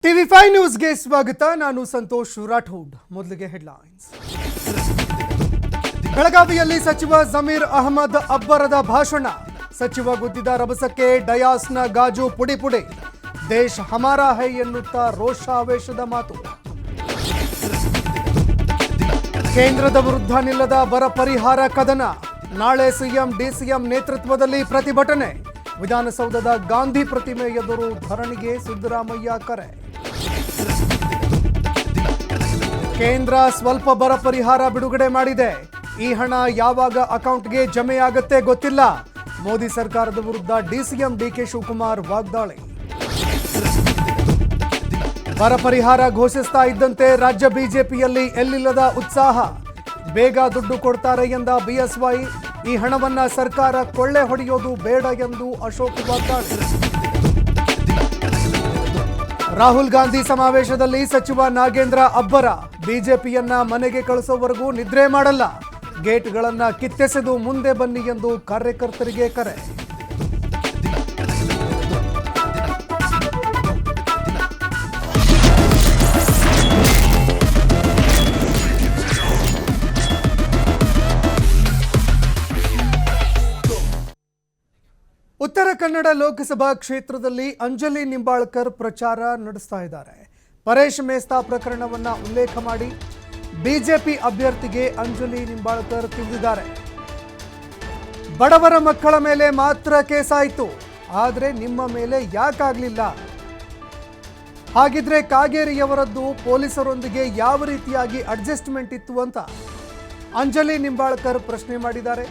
ಟಿವಿ5 ನ್ಯೂಸ್ಗೆ ಸ್ವಾಗತ. ನಾನು ಸಂತೋಷ್ ರಾಠೋಡ್. ಮೊದಲಿಗೆ ಹೆಡ್ಲೈನ್ಸ್. ಬೆಳಗಾವಿಯಲ್ಲಿ ಸಚಿವ ಜಮೀರ್ ಅಹಮದ್ ಅಬ್ಬರದ ಭಾಷಣ. ಸಚಿವ ಗುದ್ದಿದ ರಭಸಕ್ಕೆ ಡಯಾಸ್ನ ಗಾಜು ಪುಡಿ ಪುಡಿ. ದೇಶ್ ಹಮಾರಾ ಹೈ ಎನ್ನುತ್ತಾ ರೋಷಾವೇಶದ ಮಾತು. ಕೇಂದ್ರದ ವಿರುದ್ಧ ನಿಲ್ಲದ ಬರ ಪರಿಹಾರ ಕದನ. ನಾಳೆ ಸಿಎಂ ಡಿಸಿಎಂ ನೇತೃತ್ವದಲ್ಲಿ ಪ್ರತಿಭಟನೆ. ವಿಧಾನಸೌಧದ ಗಾಂಧಿ ಪ್ರತಿಮೆ ಎದುರು ಧರಣಿಗೆ ಸಿದ್ದರಾಮಯ್ಯ ಕರೆ. ಕೇಂದ್ರ ಸ್ವಲ್ಪ ಬರ ಪರಿಹಾರ ಬಿಡುಗಡೆ ಮಾಡಿದೆ. ಈ ಹಣ ಯಾವಾಗ ಅಕೌಂಟ್ಗೆ ಜಮೆಯಾಗುತ್ತೆ ಗೊತ್ತಿಲ್ಲ. ಮೋದಿ ಸರ್ಕಾರದ ವಿರುದ್ಧ ಡಿಸಿಎಂ ಡಿಕೆ ಶಿವಕುಮಾರ್ ವಾಗ್ದಾಳಿ. ಬರ ಪರಿಹಾರ ಘೋಷಿಸ್ತಾ ಇದ್ದಂತೆ ರಾಜ್ಯ ಬಿಜೆಪಿಯಲ್ಲಿ ಎಲ್ಲಿಲ್ಲದ ಉತ್ಸಾಹ. ಬೇಗ ದುಡ್ಡು ಕೊಡ್ತಾರೆ ಎಂದ ಬಿಎಸ್ವೈ. ಈ ಹಣವನ್ನ ಸರ್ಕಾರ ಕೊಳ್ಳೆ ಹೊಡೆಯೋದು ಬೇಡ ಎಂದು ಅಶೋಕ್ ವಾಗ್ದಾಳಿ. ರಾಹುಲ್ ಗಾಂಧಿ ಸಮಾವೇಶದಲ್ಲಿ ಸಚಿವ ನಾಗೇಂದ್ರ ಅಬ್ಬರ. ಬಿಜೆಪಿಯನ್ನ ಮನೆಗೆ ಕಳಿಸೋವರೆಗೂ ನಿದ್ರೆ ಮಾಡಲ್ಲ. ಗೇಟ್ಗಳನ್ನ ಕಿತ್ತೆಸೆದು ಮುಂದೆ ಬನ್ನಿ ಎಂದು ಕಾರ್ಯಕರ್ತರಿಗೆ ಕರೆ. ಉತ್ತರ ಕನ್ನಡ ಲೋಕಸಭಾ ಕ್ಷೇತ್ರದಲ್ಲಿ ಅಂಜಲಿ ನಿಂಬಾಳ್ಕರ್ ಪ್ರಚಾರ ನಡೆಸ್ತಾ ಇದ್ದಾರೆ. ಪರೇಶ್ ಮೇಸ್ತಾ ಪ್ರಕರಣವನ್ನ ಉಲ್ಲೇಖ ಮಾಡಿ ಬಿಜೆಪಿ ಅಭ್ಯರ್ಥಿಗೆ ಅಂಜಲಿ ನಿಂಬಾಳ್ಕರ್ ತಿಳಿದಿದ್ದಾರೆ. ಬಡವರ ಮಕ್ಕಳ ಮೇಲೆ ಮಾತ್ರ ಕೇಸಾಯಿತು, ಆದರೆ ನಿಮ್ಮ ಮೇಲೆ ಯಾಕಾಗಲಿಲ್ಲ? ಹಾಗಿದ್ರೆ ಕಾಗೇರಿಯವರದ್ದು ಪೊಲೀಸರೊಂದಿಗೆ ಯಾವ ರೀತಿಯಾಗಿ ಅಡ್ಜಸ್ಟ್ಮೆಂಟ್ ಇತ್ತು ಅಂತ ಅಂಜಲಿ ನಿಂಬಾಳ್ಕರ್ ಪ್ರಶ್ನೆ ಮಾಡಿದ್ದಾರೆ.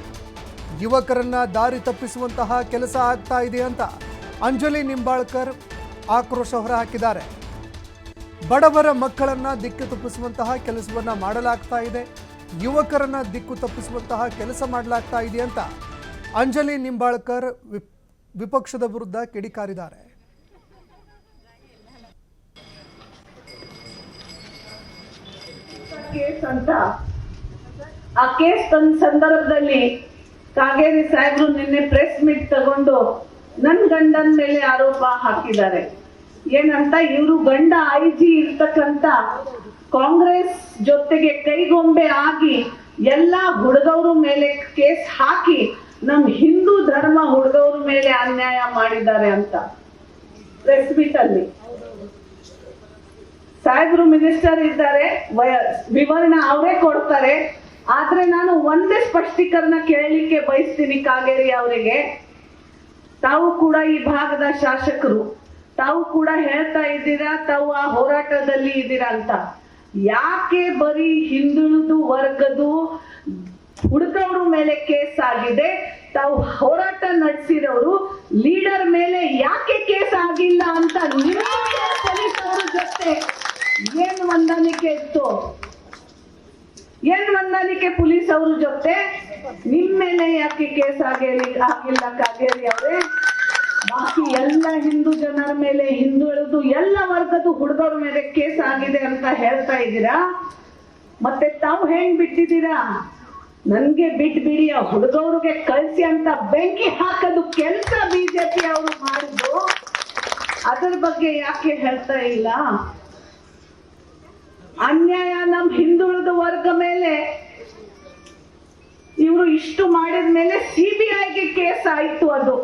ಯುವಕರನ್ನ ದಾರಿ ತಪ್ಪಿಸುವಂತಹ ಕೆಲಸ ಆಗ್ತಾ ಇದೆ ಅಂತ ಅಂಜಲಿ ನಿಂಬಾಳ್ಕರ್ ಆಕ್ರೋಶ ಹೊರಹಾಕಿದ್ದಾರೆ. ಬಡವರ ಮಕ್ಕಳನ್ನ ದಿಕ್ಕು ತಪ್ಪಿಸುವಂತಹ ಕೆಲಸವನ್ನ ಮಾಡಲಾಗ್ತಾ ಇದೆ, ಯುವಕರನ್ನ ದಿಕ್ಕು ತಪ್ಪಿಸುವಂತಹ ಕೆಲಸ ಮಾಡಲಾಗ್ತಾ ಇದೆ ಅಂತ ಅಂಜಲಿ ನಿಂಬಾಳ್ಕರ್ ವಿಪಕ್ಷದ ವಿರುದ್ಧ ಕಿಡಿಕಾರಿದ್ದಾರೆ. ಆ ಕೇಸ್ ಸಂದರ್ಭದಲ್ಲಿ ಕಾಗೇರಿ ಸಾಹೇಬ್ರು ನಿನ್ನೆ ಪ್ರೆಸ್ ಮೀಟ್ ತಗೊಂಡು ನನ್ನ ಗಂಡನ ಮೇಲೆ ಆರೋಪ ಹಾಕಿದ್ದಾರೆ. ಏನಂತ, ಇವರು ಗಂಡ ಐಜಿ ಇರ್ತಕ್ಕಂತ ಕಾಂಗ್ರೆಸ್ ಜೊತೆಗೆ ಕೈಗೊಂಬೆ ಆಗಿ ಎಲ್ಲಾ ಹುಡುಗವ್ರ ಮೇಲೆ ಕೇಸ್ ಹಾಕಿ ನಮ್ ಹಿಂದೂ ಧರ್ಮ ಹುಡುಗವ್ರ ಮೇಲೆ ಅನ್ಯಾಯ ಮಾಡಿದ್ದಾರೆ ಅಂತ ಪ್ರೆಸ್ ಮೀಟ್ ಅಲ್ಲಿ ಸಾಹೇಬ್ರು ಮಿನಿಸ್ಟರ್ ಇದ್ದಾರೆ, ವಿವರಣೆ ಅವರೇ ಕೊಡ್ತಾರೆ. ಆದ್ರೆ ನಾನು ಒಂದೇ ಸ್ಪಷ್ಟೀಕರಣ ಕೇಳಲಿಕ್ಕೆ ಬಯಸ್ತೀನಿ ಕಾಗೇರಿ ಅವರಿಗೆ. ತಾವು ಕೂಡ ಈ ಭಾಗದ ಶಾಸಕರು, ತಾವು ಕೂಡ ಹೇಳ್ತಾ ಇದ್ದೀರಾ ತಾವು ಆ ಹೋರಾಟದಲ್ಲಿ ಇದ್ದೀರಾ ಅಂತ. ಯಾಕೆ ಬರೀ ಹಿಂದುಳಿದು ವರ್ಗದು ಹುಡುಗವ್ರ ಮೇಲೆ ಕೇಸ್ ಆಗಿದೆ? ತಾವು ಹೋರಾಟ ನಡೆಸಿರೋರು ಲೀಡರ್ ಮೇಲೆ ಯಾಕೆ ಕೇಸ್ ಆಗಿಲ್ಲ ಅಂತ ಪೊಲೀಸರ ಜೊತೆ ಏನ್ ಹೊಂದಾಣಿಕೆ ಇತ್ತು? ಏನ್ ಹೊಂದಾಣಿಕೆ ಪೊಲೀಸ್ ಅವ್ರ ಜೊತೆ? ನಿಮ್ ಮೇಲೆ ಯಾಕೆ ಕೇಸ್ ಆಗಿಲ್ಲ ಕಾಗೇರಿ ಅವರೇ? ಬಾಕಿ ಎಲ್ಲ ಹಿಂದೂ ಜನರ ಮೇಲೆ, ಹಿಂದುಳಿದು ಎಲ್ಲ ವರ್ಗದ ಹುಡುಗರ ಮೇಲೆ ಕೇಸ್ ಆಗಿದೆ ಅಂತ ಹೇಳ್ತಾ ಇದ್ದೀರಾ. ಮತ್ತೆ ತಾವು ಹೆಂಗ್ ಬಿಟ್ಟಿದ್ದೀರಾ? ನನ್ಗೆ ಬಿಡಿ, ಆ ಹುಡುಗವ್ರಿಗೆ ಕಳ್ಸಿ ಅಂತ ಬೆಂಕಿ ಹಾಕೋದು ಕೆಲಸ ಬಿಜೆಪಿ ಅವರು ಮಾಡಿದ್ರು. ಅದರ ಬಗ್ಗೆ ಯಾಕೆ ಹೇಳ್ತಾ ಇಲ್ಲ? ಅನ್ಯಾಯ ನಮ್ ಹಿಂದುಳಿದ ವರ್ಗ ಮೇಲೆ ಇವರು ಇಷ್ಟು ಮಾಡಿದ ಮೇಲೆ ಸಿಬಿಐಗೆ ಕೇಸ್ ಆಯ್ತು. ಅದು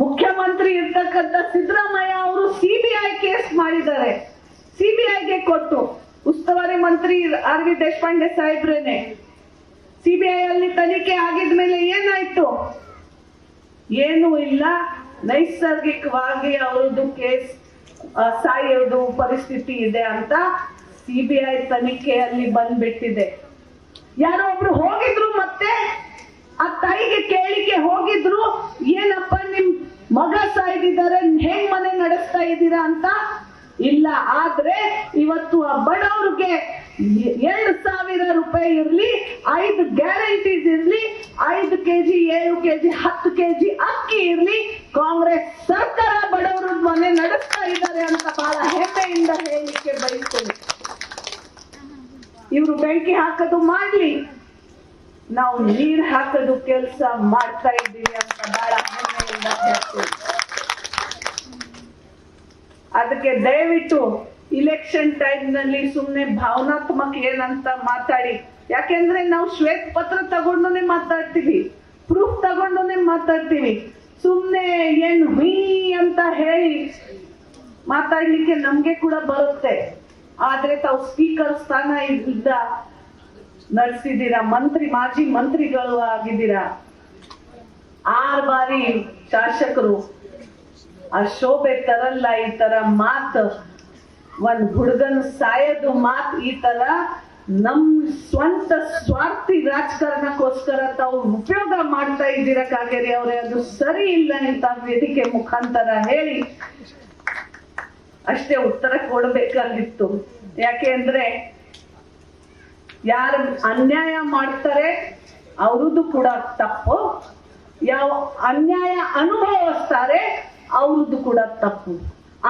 ಮುಖ್ಯಮಂತ್ರಿ ಇರ್ತಕ್ಕಂಥ ಸಿದ್ದರಾಮಯ್ಯ ಅವರು ಸಿಬಿಐ ಕೇಸ್ ಮಾಡಿದ್ದಾರೆ, ಸಿಬಿಐಗೆ ಕೊಟ್ಟು. ಉಸ್ತುವಾರಿ ಮಂತ್ರಿ ಆರ್ ವಿ ದೇಶಪಾಂಡೆ ಸಾಹೇಬ್ರೇನೆ. ಸಿಬಿಐ ಅಲ್ಲಿ ತನಿಖೆ ಆಗಿದ್ಮೇಲೆ ಏನಾಯ್ತು? ಏನೂ ಇಲ್ಲ, ನೈಸರ್ಗಿಕವಾಗಿ ಅವರದ್ದು ಕೇಸ್ ಸಾಯೋದು ಪರಿಸ್ಥಿತಿ ಇದೆ ಅಂತ ಸಿಬಿಐ ತನಿಖೆಯಲ್ಲಿ ಬಂದ್ಬಿಟ್ಟಿದೆ. ಯಾರೋ ಒಬ್ರು ಹೋಗಿದ್ರು, ಮತ್ತೆ ಆ ತಾಯಿಗೆ ಕೇಳಿಕೆ ಹೋಗಿದ್ರು, ಏನಪ್ಪ ನಿಮ್ ಮಗ ಸಾಯ್ದಿದ್ದಾರೆ, ಹೆಂಗ್ ಮನೆ ನಡೆಸ್ತಾ ಇದ್ದೀರಾ ಅಂತ. ಇಲ್ಲ, ಆದ್ರೆ ಇವತ್ತು ಆ ಬಡವ್ರಿಗೆ 2,000 ರೂಪಾಯಿ ಇರ್ಲಿ, 5 ಗ್ಯಾರಂಟೀಸ್ ಇರ್ಲಿ, 5 ಕೆಜಿ 7 ಕೆಜಿ 10 ಕೆಜಿ ಅಕ್ಕಿ ಇರ್ಲಿ, ಕಾಂಗ್ರೆಸ್ ಸರ್ಕಾರ ಬಡವರ ಮನೆ ನಡೆಸ್ತಾ ಇದ್ದಾರೆ ಅಂತ ಬಹಳ ಹೆಮ್ಮೆಯಿಂದ ಹೇಳಲಿಕ್ಕೆ ಬಯಸ್ತೇನೆ. ಇವರು ಬೆಂಕಿ ಹಾಕೋದು ಮಾಡ್ಲಿ, ನಾವು ನೀರ್ ಹಾಕೋದು ಕೆಲಸ ಮಾಡ್ತಾ ಇದ್ದೀವಿ ಅಂತ ಬಹಳ ಹೆಮ್ಮೆಯಿಂದ ಹೇಳ್ತೇವೆ. ಅದಕ್ಕೆ ದಯವಿಟ್ಟು ಇಲೆಕ್ಷನ್ ಟೈಮ್ ನಲ್ಲಿ ಸುಮ್ನೆ ಭಾವನಾತ್ಮಕ ಏನಂತ ಮಾತಾಡಿ, ಯಾಕೆಂದ್ರೆ ನಾವು ಶ್ವೇತ ಪತ್ರ ತಗೊಂಡೇ ಮಾತಾಡ್ತೀವಿ, ಪ್ರೂಫ್ ತಗೊಂಡೇ ಮಾತಾಡ್ತೀವಿ. ಸುಮ್ನೆ ಏನ್ ಹುಯಿ ಅಂತ ಹೇಳಿ ಮಾತಾಡ್ಲಿಕ್ಕೆ ನಮ್ಗೆ ಕೂಡ ಬರುತ್ತೆ. ಆದ್ರೆ ತಾವು ಸ್ಪೀಕರ್ ಸ್ಥಾನ ಇದ್ದ ನಡೆಸಿದ್ದೀರಾ, ಮಾಜಿ ಮಂತ್ರಿಗಳು ಆಗಿದ್ದೀರಾ, 6 ಬಾರಿ ಶಾಸಕರು. ಆ ಶೋಭೆ ತರಲ್ಲ ಈ ತರ ಮಾತು, ಒಂದ್ ಹುಡುಗನ ಸಾಯದು ಮಾತು ಈ ತರ ನಮ್ ಸ್ವಂತ ಸ್ವಾರ್ಥಿ ರಾಜಕಾರಣಕ್ಕೋಸ್ಕರ ತಾವು ಉಪಯೋಗ ಮಾಡ್ತಾ ಇದ್ದೀರಾ ಕಾಗೇರಿ ಅವರೇ, ಅದು ಸರಿ ಇಲ್ಲ ಅಂತ ವೇದಿಕೆ ಮುಖಾಂತರ ಹೇಳಿ ಅಷ್ಟೇ ಉತ್ತರ ಕೊಡ್ಬೇಕಾಗಿತ್ತು. ಯಾಕೆ ಅಂದ್ರೆ ಯಾರು ಅನ್ಯಾಯ ಮಾಡ್ತಾರೆ ಅವ್ರದ್ದು ಕೂಡ ತಪ್ಪು, ಯಾವ ಅನ್ಯಾಯ ಅನುಭವಿಸ್ತಾರೆ ಅವ್ರದ್ದು ಕೂಡ ತಪ್ಪು.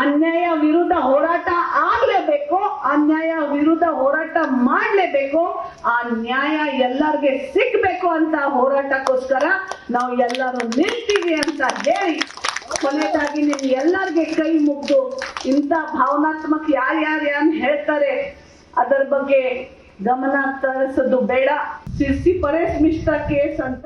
ಅನ್ಯಾಯ ವಿರುದ್ಧ ಹೋರಾಟ ಆಗ್ಲೇಬೇಕು, ಅನ್ಯಾಯ ವಿರುದ್ಧ ಹೋರಾಟ ಮಾಡ್ಲೇಬೇಕು, ಆ ನ್ಯಾಯ ಎಲ್ಲರಿಗೆ ಸಿಗ್ಬೇಕು ಅಂತ ಹೋರಾಟಕ್ಕೋಸ್ಕರ ನಾವು ಎಲ್ಲರೂ ನಿಲ್ತೀವಿ ಅಂತ ಹೇಳಿ ಕೊನೆಯದಾಗಿ ನಿಮ್ ಎಲ್ಲರಿಗೆ ಕೈ ಮುಗ್ದು ಇಂಥ ಭಾವನಾತ್ಮಕ ಯಾರ್ಯಾರು ಹೇಳ್ತಾರೆ ಅದರ ಬಗ್ಗೆ ಗಮನ ತರಿಸೋದು ಬೇಡ. ಸಿರ್ಸಿ ಪರೇಶ್ ಮಿಶ್ರಾ ಕೇಸ್ ಅಂತ